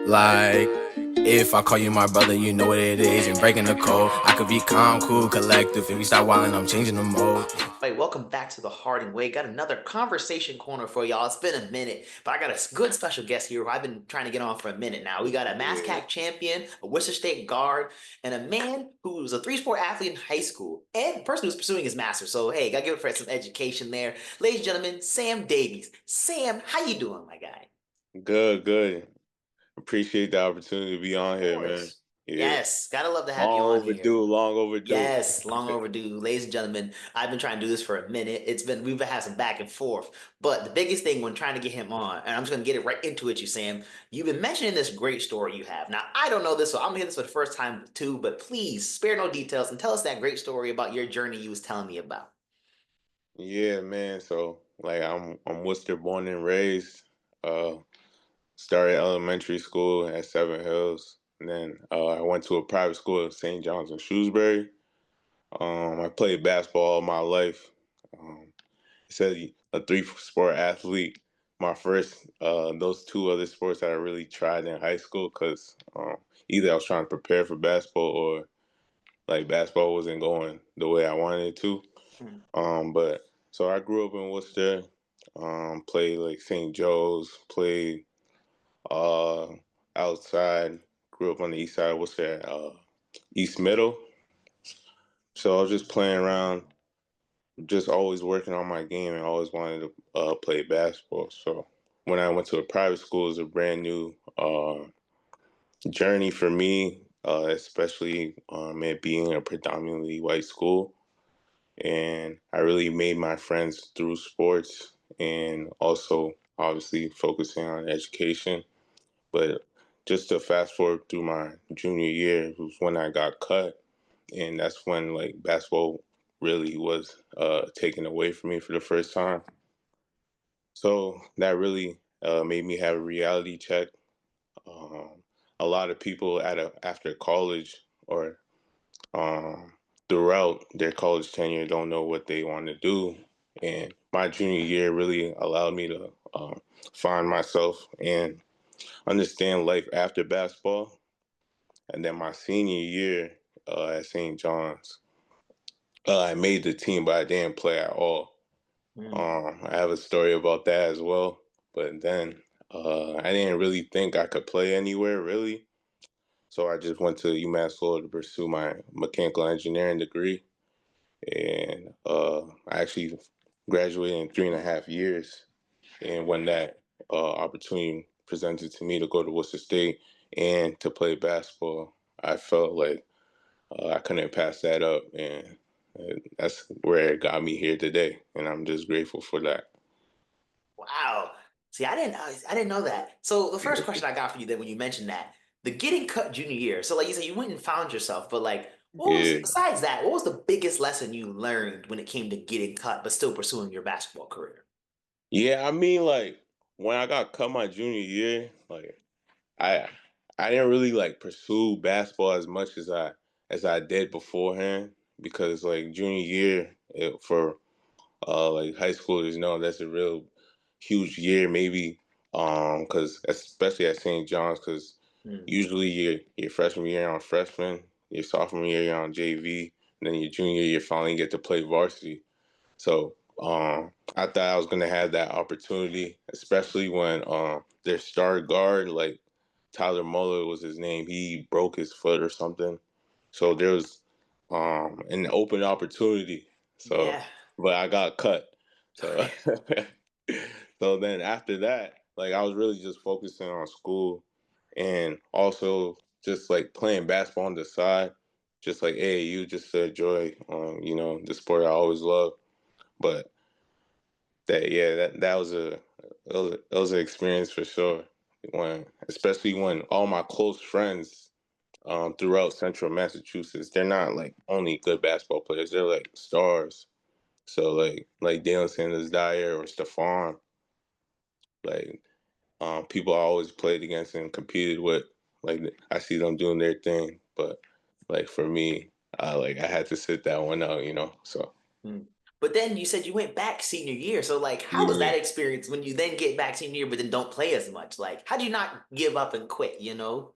Like, if I call you my brother, you know what it is. And breaking the code, I could be calm, cool, collective. If we start wilding, I'm changing the mode. Hey, welcome back to the Harding Way. Got another conversation corner for y'all. It's been a minute, but I got a good special guest here who I've been trying to get on for a minute now. We got a Yeah, MASCAC champion, a Worcester State guard, and a man who was a three-sport athlete in high school, and a person who's pursuing his master's. So, hey, gotta give it for some education there. Ladies and gentlemen, Sam Davies. Sam, how you doing, my guy? good, good. Appreciate the opportunity to be on Of here, man. course. Yeah, Yes, gotta love to have you long on here. overdue, long overdue. Yes, long overdue. Ladies and gentlemen, I've been trying to do this for a minute. We've had some back and forth. But the biggest thing when trying to get him on, and I'm just gonna get it right into it, you Sam, you've been mentioning this great story you have. Now, I don't know this, so I'm gonna hear this for the first time too, but please spare no details and tell us that great story about your journey you was telling me about. Yeah, man. So like I'm Worcester born and raised. Uh Started elementary school at Seven Hills. And then I went to a private school at St. John's in Shrewsbury. I played basketball all my life. Um it said a three sport athlete. My first those two other sports that I really tried in high school because either I was trying to prepare for basketball or like basketball wasn't going the way I wanted it to. Hmm. But so I grew up in Worcester, played like St. Joe's, played uh outside, grew up on the east side of Worcester, East Middle. So I was just playing around, just always working on my game and always wanted to play basketball. So when I went to a private school, it was a brand new journey for me, especially it being a predominantly white school. And I really made my friends through sports and also obviously focusing on education. But just to fast forward through my junior year was when I got cut, and that's when like basketball really was taken away from me for the first time. So that really made me have a reality check. Um, a lot of people after college or um, throughout their college tenure don't know what they want to do. And my junior year really allowed me to find myself and understand life after basketball. And then my senior year at St. John's, I made the team, but I didn't play at all. Hmm. I have a story about that as well. But then I didn't really think I could play anywhere, really. So I just went to UMass Florida to pursue my mechanical engineering degree. And I actually graduated in 3.5 years. And when that opportunity presented to me to go to Worcester State and to play basketball, I felt like I couldn't pass that up, and that's where it got me here today. And I'm just grateful for that. Wow. See, I didn't know that. So the first question I got for you then when you mentioned that, the getting cut junior year. So like you said, you went and found yourself, but like what was Yeah, besides that, what was the biggest lesson you learned when it came to getting cut but still pursuing your basketball career? yeah. I mean, like when I got cut my junior year, like I I didn't really like pursue basketball as much as I did beforehand because like junior year for like high schoolers know that's a real huge year maybe because especially at St. John's because Hmm. usually your freshman year you're on freshman, your sophomore year you're on JV, and then your junior year you finally get to play varsity. So I thought I was gonna have that opportunity, especially when their star guard, like Tyler Muller was his name, he broke his foot or something. So there was an open opportunity. So Yeah. but I got cut. So so then after that, like I was really just focusing on school and also just like playing basketball on the side, just like AAU just to enjoy the sport I always loved. But that yeah, that was that was an experience for sure. When especially when all my close friends throughout Central Massachusetts, they're not like only good basketball players; they're like stars. So like Dalen Sanders Dyer or Stephon, like people I always played against and competed with. Like I see them doing their thing, but like for me, I had to sit that one out, you know. So Hmm. But then you said you went back senior year. So like, how was Yeah. that experience when you then get back senior year, but then don't play as much? Like, how do you not give up and quit? You know?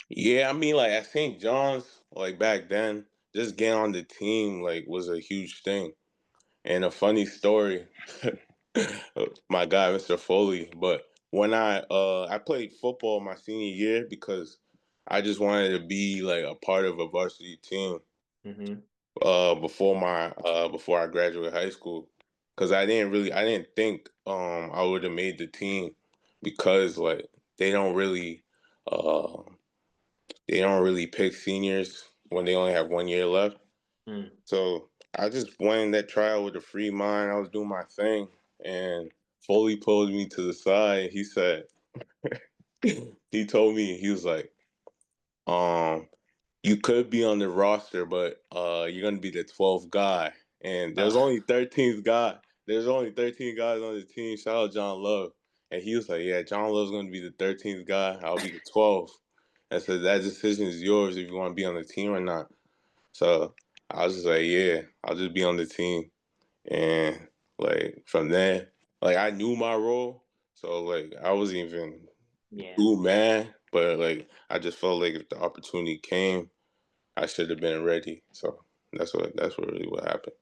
Yeah, I mean, like at St. John's, like back then, just getting on the team like was a huge thing. And a funny story, my guy, Mr. Foley. But when I played football my senior year because I just wanted to be like a part of a varsity team Hmm. before I graduated high school because I didn't think I would have made the team because like they don't really uh they don't really pick seniors when they only have 1 year left. Mm. So I just went in that trial with a free mind. I was doing my thing, and Foley pulled me to the side. He said, he told me, he was like, um, you could be on the roster, but you're gonna be the 12th guy. And there's Uh, only 13th guy. There's only 13 guys on the team. Shout out John Love. And he was like, yeah, John Love's gonna be the 13th guy. I'll be the 12th. I said that decision is yours if you want to be on the team or not. So I was just like, yeah, I'll just be on the team. And like from there, like I knew my role. So like I wasn't even yeah. too mad, but like I just felt like if the opportunity came, I should have been ready. So that's what really what happened.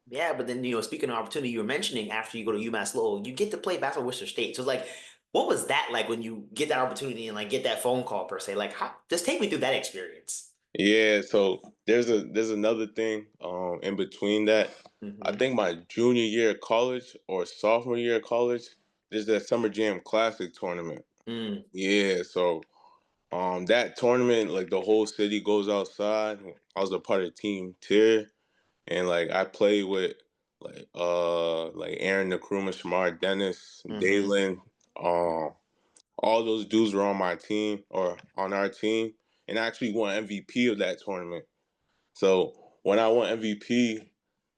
Yeah, but then speaking of opportunity, you were mentioning after you go to UMass Lowell, you get to play basketball with Worcester State. So like, what was that like when you get that opportunity and like get that phone call per se? Like, just take me through that experience. Yeah, so there's another thing in between that. I Hmm. think my junior year of college or sophomore year of college, there's that Summer Jam Classic tournament. Mm. Yeah, so that tournament, like the whole city goes outside. I was a part of Team Tier, and like I played with like Aaron Nkrumah, Shamar Dennis, Hmm. Dalen, um all those dudes were on my team or on our team, and I actually won MVP of that tournament. So when I won MVP,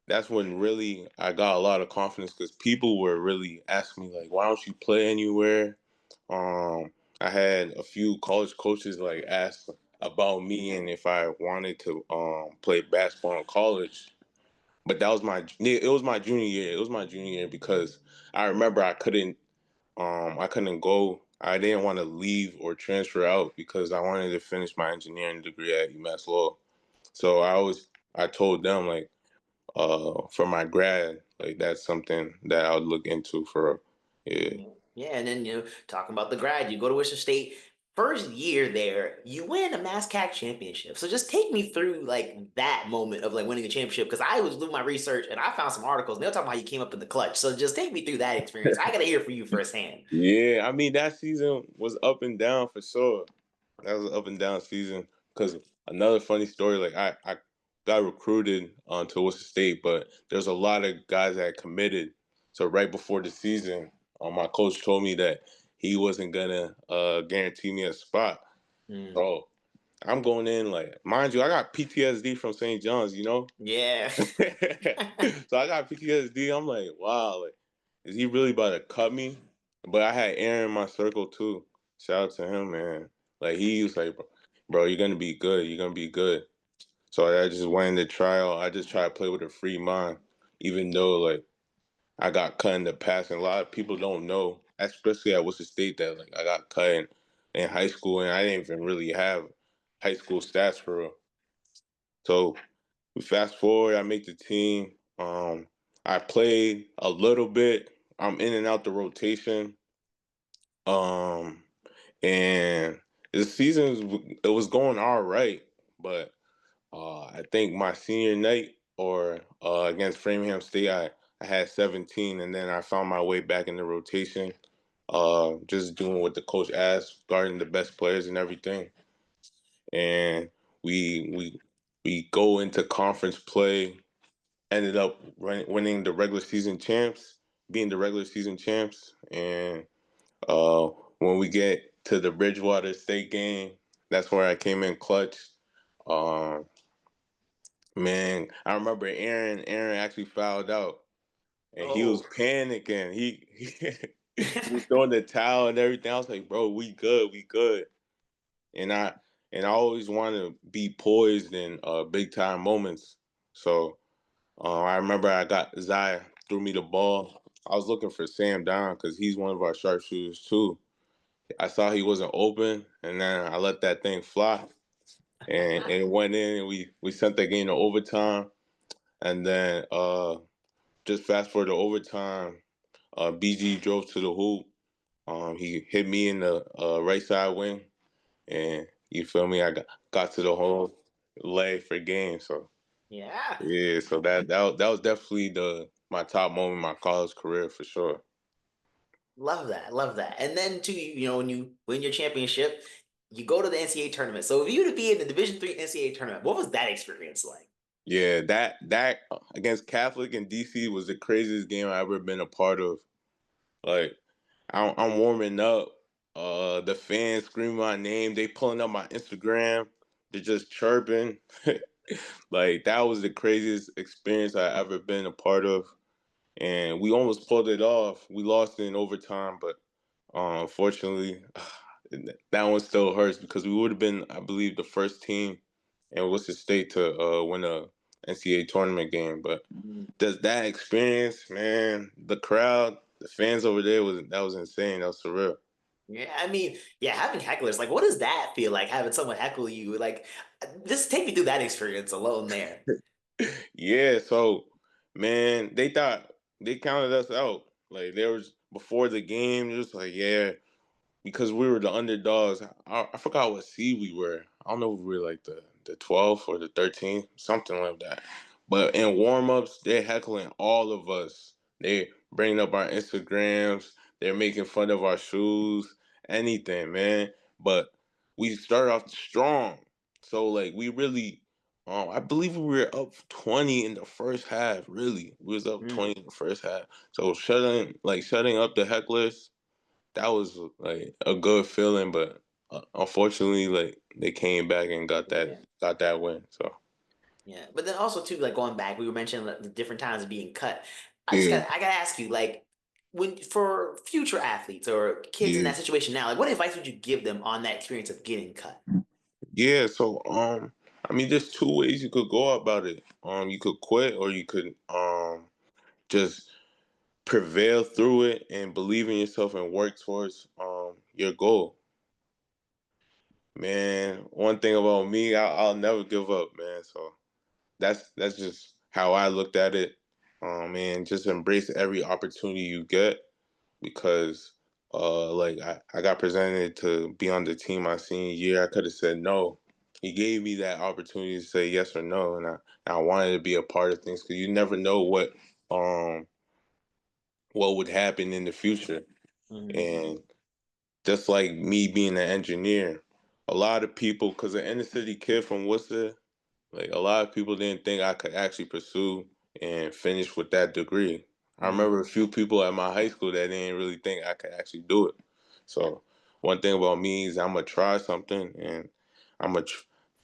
that's when really I got a lot of confidence because people were really asking me like, "Why don't you play anywhere?" Um, I had a few college coaches like ask about me and if I wanted to play basketball in college. But it was my junior year. It was my junior year because I remember I couldn't go. I didn't want to leave or transfer out because I wanted to finish my engineering degree at UMass Lowell. So I told them like for my grad, like that's something that I would look into for yeah. Yeah. Yeah, and then talking about the grad, you go to Worcester State. First year there, you win a MASCAC championship. So just take me through like that moment of like winning a championship because I was doing my research and I found some articles and they'll talk about how you came up in the clutch. So just take me through that experience. I gotta hear from you firsthand. Yeah, I mean that season was up and down for sure. That was an up and down season. Because another funny story, like I got recruited to Worcester State, but there's a lot of guys that committed. So right before the season, my coach told me that he wasn't gonna guarantee me a spot. Mm. So I'm going in like, mind you, I got PTSD from St. John's, you know. Yeah. So I got PTSD. I'm like, wow, like, is he really about to cut me? But I had Aaron in my circle too. Shout out to him, man. Like he was like, bro, you're gonna be good. You're gonna be good. So I just went in the trial. I just tried to play with a free mind, even though like I got cut in the past, and a lot of people don't know, especially at Worcester State, that like I got cut in high school, and I didn't even really have high school stats for real. So we fast forward, I make the team. I played a little bit. I'm in and out the rotation. Um, and the season it was going all right, but I think my senior night or against Framingham State, I had 17, and then I found my way back in the rotation. Just doing what the coach asked, guarding the best players and everything. And we we we go into conference play. Ended up winning the regular season champs, being the regular season champs, and uh, when we get to the Bridgewater State game, that's where I came in clutch. Um, Man, I remember Aaron actually fouled out, and he was Oh. panicking. He was throwing the towel and everything. I was like, bro, we good, we good. And I always want to be poised in big time moments. So I remember I got Zaya threw me the ball. I was looking for Sam Don because he's one of our sharpshooters too. I saw he wasn't open, and then I let that thing fly, and it went in, and we sent that game to overtime. And then just fast forward to overtime, BG drove to the hoop. He hit me in the right side wing, and you feel me? I got to the whole leg for game. So Yeah. yeah, so that was definitely the my top moment in my college career for sure. Love that, love that. And then too, when you win your championship, you go to the NCAA tournament. So if you were to be in the Division III NCAA tournament, what was that experience like? Yeah, that against Catholic in DC was the craziest game I ever been a part of. Like I'm warming up, the fans screaming my name, they pulling up my Instagram, they're just chirping. Like that was the craziest experience I ever been a part of, and we almost pulled it off. We lost in overtime, but unfortunately, that one still hurts because we would have been, I believe, the first team in Worcester State to win a NCAA tournament game. But Mm. does that experience, man, the crowd, the fans over there was insane. That was surreal. Yeah, I mean, yeah, having hecklers, like, what does that feel like having someone heckle you? Like, just take me through that experience alone there. Yeah, so man, they thought they counted us out. Like there was before the game, it was like, yeah, because we were the underdogs. I forgot what seed we were. I don't know if we were like the 12th or the 13th, something like that. But in warm ups, they're heckling all of us. They bringing up our Instagrams. They're making fun of our shoes, anything, man. But we started off strong, so like we really. I believe we were up 20 in the first half. Really, we was up Mm. 20 in the first half. So shutting up the hecklers, that was like a good feeling, but unfortunately, like they came back and Yeah. got that win. So Yeah, but then also too, like going back, we were mentioning the different times of being cut. yeah, I gotta ask you, like, when for future athletes or kids in yeah, that situation now, like, what advice would you give them on that experience of getting cut? yeah. So I mean, there's two ways you could go about it. You could quit, or you could just prevail through it and believe in yourself and work towards your goal. Man, one thing about me, I'll never give up, man. So that's just how I looked at it. Man, just embrace every opportunity you get because like I got presented to be on the team my senior year. I could have said no. He gave me that opportunity to say yes or no, and I wanted to be a part of things because you never know um what would happen in the future. Mhm. And just like me being an engineer, a lot of people, because an inner city kid from Worcester, like a lot of people didn't think I could actually pursue and finish with that degree. I Mhm. remember a few people at my high school that didn't really think I could actually do it. So one thing about me is I'm gonna try something and I'm gonna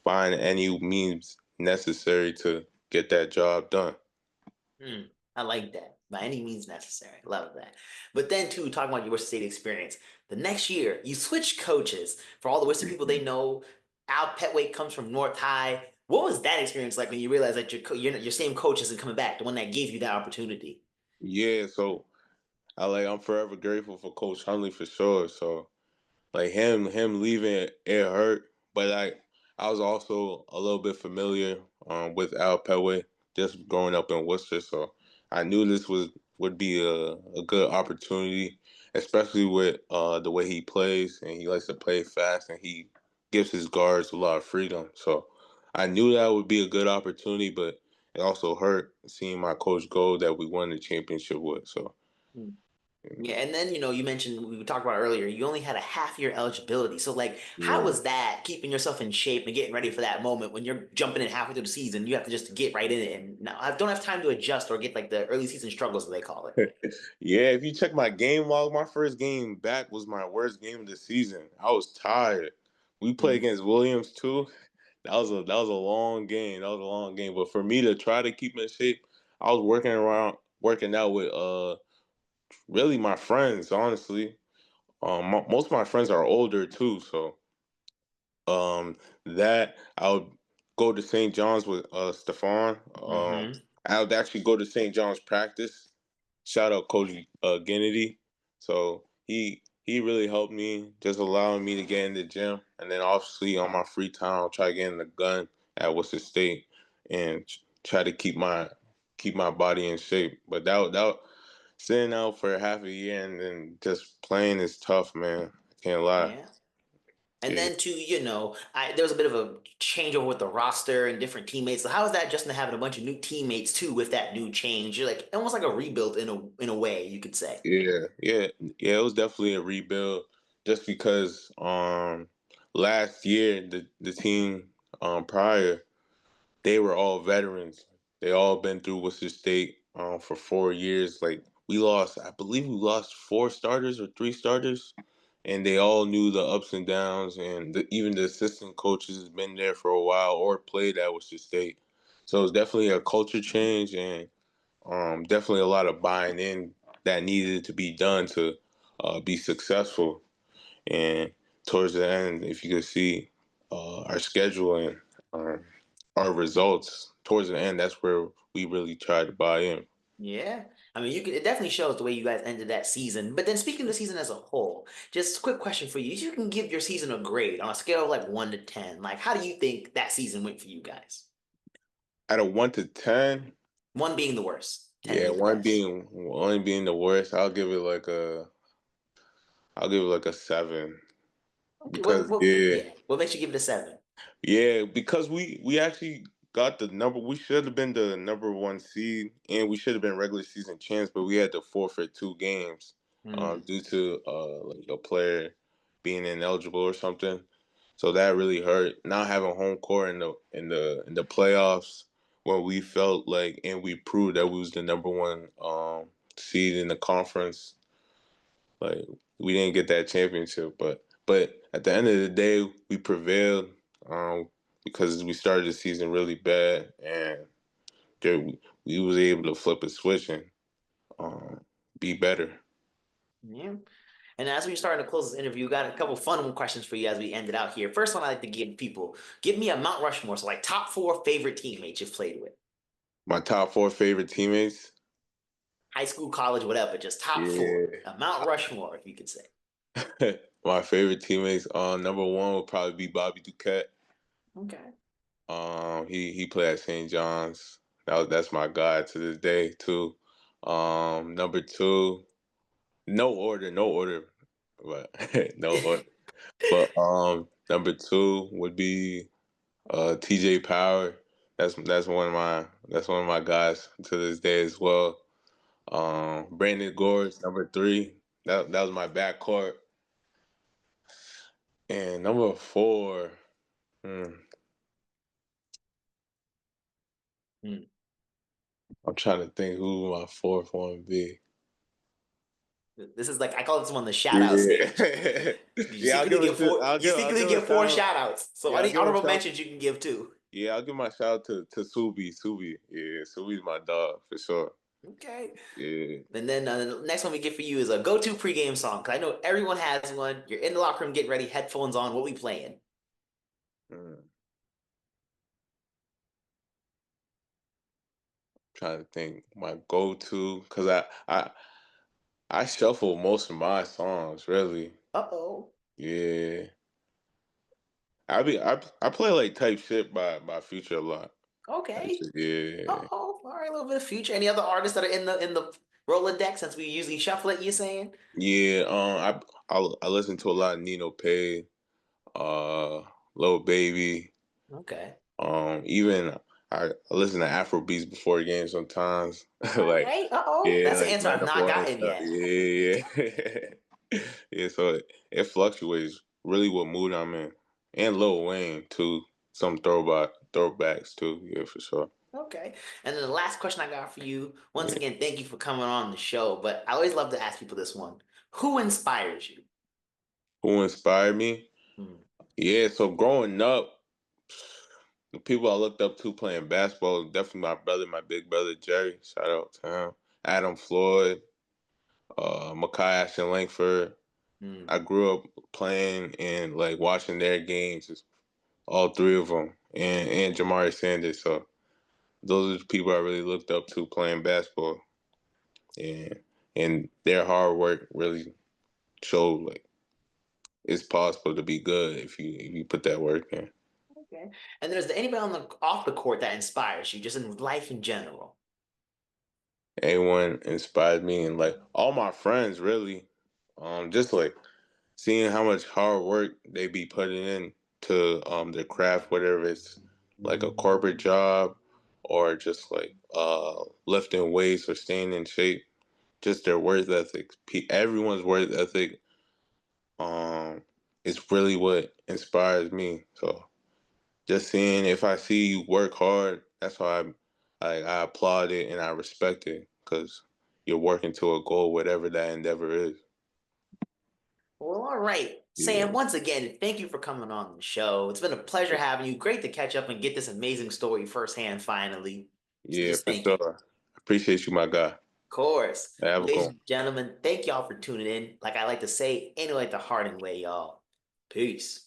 find any means necessary to get that job done. Mm, I like that. By any means necessary. Love that. But then too, talking about your Worcester State experience, the next year you switch coaches. For all the Worcester people they know, Al Petway comes from North High. What was that experience like when you realized that your same coach isn't coming back, the one that gave you that opportunity? Yeah, so I'm forever grateful for Coach Hunley for sure. So like him leaving it hurt, but like I was also a little bit familiar with Al Petway just growing up in Worcester, so I knew this would be a good opportunity, especially with the way he plays and he likes to play fast and he gives his guards a lot of freedom. So I knew that would be a good opportunity, but it also hurt seeing my coach go that we won the championship with. So Yeah, and then you mentioned we talked about earlier, you only had a half year eligibility. So like how yeah. was that keeping yourself in shape and getting ready for that moment when you're jumping in halfway through the season, you have to just get right in it and now I don't have time to adjust or get like the early season struggles as they call it. Yeah, if you check my game log, my first game back was my worst game of the season. I was tired. We played Mm. against Williams too. That was a long game. That was a long game. But for me to try to keep in shape, I was working out with really my friends. Honestly, most of my friends are older too. So that I would go to St. John's with Stefan. Mm-hmm. I would actually go to St. John's practice. Shout out Coach Kennedy. So he really helped me, just allowing me to get in the gym, and then obviously on my free time, I'll try getting the gun at Worcester State and try to keep my body in shape. But that sitting out for half a year and then just playing is tough, man. I can't lie. Yeah. And Yeah. then to, there was a bit of a changeover with the roster and different teammates. So how is that, Justin, having a bunch of new teammates too with that new change? You're like almost like a rebuild in a way, you could say. Yeah. It was definitely a rebuild, just because last year the team prior, they were all veterans. They all been through Worcester State for 4 years. Like I believe we lost four starters or three starters, and they all knew the ups and downs. And even the assistant coaches has been there for a while or played at Worcester State. So it's definitely a culture change, and definitely a lot of buying in that needed to be done to be successful. And towards the end, if you could see our schedule and um, our results towards the end, that's where we really tried to buy in. Yeah. I mean, it definitely shows the way you guys ended that season. But then speaking of the season as a whole, just a quick question for you. If you can give your season a grade on a scale of like 1 to 10, like how do you think that season went for you guys? Out of 1 to 10, One being the worst, 10 yeah, being the best. one being the worst, I'll give it like a 7, Okay, because yeah. what makes you give it a 7? Yeah, because we actually got the number. We should have been the number one seed, and we should have been regular season champs, but we had to forfeit 2 games Hmm. due to like a player being ineligible or something. So that really hurt. Not having home court in the playoffs, when we felt like, and we proved that we was the number one seed in the conference. Like, we didn't get that championship, but at the end of the day, we prevailed because we started the season really bad, and we was able to flip a switch and um, be better. Yeah. And as we're starting to close this interview, got a couple fun questions for you as we end it out here. First one I like to give people, give me a Mount Rushmore. So like top four favorite teammates you've played with. My top four favorite teammates. High school, college, whatever, just top four. Yeah, A Mount Rushmore, if you could say. my favorite teammates. Number one would probably be Bobby Duquette. Okay. He played at St. John's. That's my guy to this day too. Number two, no order, but no order. But number two would be TJ Power. That's one of my guys to this day as well. Brandon Gores, number three. That was my backcourt. And number four, hmm, Hmm. I'm trying to think who my fourth one would be. This is like I call this one the shout out stage. Yeah, You yeah. I'll secretly give get it to. four. I'll You give. I'll secretly give a get four shout out. shout outs. So Yeah, I'll any give a honorable shout. mentions you can give too. Yeah, I'll give my shout out to Subi. Subi. Yeah, Subi's my dog for sure. Okay. Yeah. And then the next one we get for you is a go-to pregame song. Cause I know everyone has one. You're in the locker room getting ready, headphones on. What we playing? Mm, trying to think my go-to, because I shuffle most of my songs really. Uh-oh. Yeah, I play like Type Shit by Future a lot. Type Okay. Shit, yeah, Uh-oh. All right, a little bit of future. Any other artists that are in the Rolodex since we usually shuffle it, you saying? yeah. I listen to a lot of Nino Pay, uh, Lil Baby. Okay. Even I listen to Afro beats before the game sometimes. All Like, right. Uh-oh. yeah, That's an like answer I've Burna not Boy and gotten stuff. yet. Yeah. Yeah, so it fluctuates really what mood I'm in. And Lil Wayne too. Some throwbacks too, yeah, for sure. Okay. And then the last question I got for you, once Yeah. again, thank you for coming on the show, but I always love to ask people this one. Who inspires you? Who inspired me? Hmm. Yeah, so growing up, the people I looked up to playing basketball, definitely my brother, my big brother Jerry. Shout out to him. Adam Floyd, Makai Ashton Langford. Hmm. I grew up playing and like watching their games, all three of them, and Jamari Sanders. So those are the people I really looked up to playing basketball, and their hard work really showed like it's possible to be good if you put that work in. Okay. And there's anybody on the off the court that inspires you, just in life in general. Anyone inspired me, and like all my friends really, just like seeing how much hard work they be putting in to their craft, whatever it's like a corporate job or just like lifting weights or staying in shape, just their work ethic. Everyone's work ethic is really what inspires me. So just seeing if I see you work hard, that's why I applaud it and I respect it because you're working to a goal, whatever that endeavor is. Well, all right. Yeah, Sam, once again, thank you for coming on the show. It's been a pleasure having you. Great to catch up and get this amazing story firsthand finally. So yeah, just for thank you. sure. Appreciate you, my guy. Of course. Have a good Ladies one. and gentlemen, thank y'all for tuning in. Like I like to say, ain't no like the Harding way, y'all. Peace.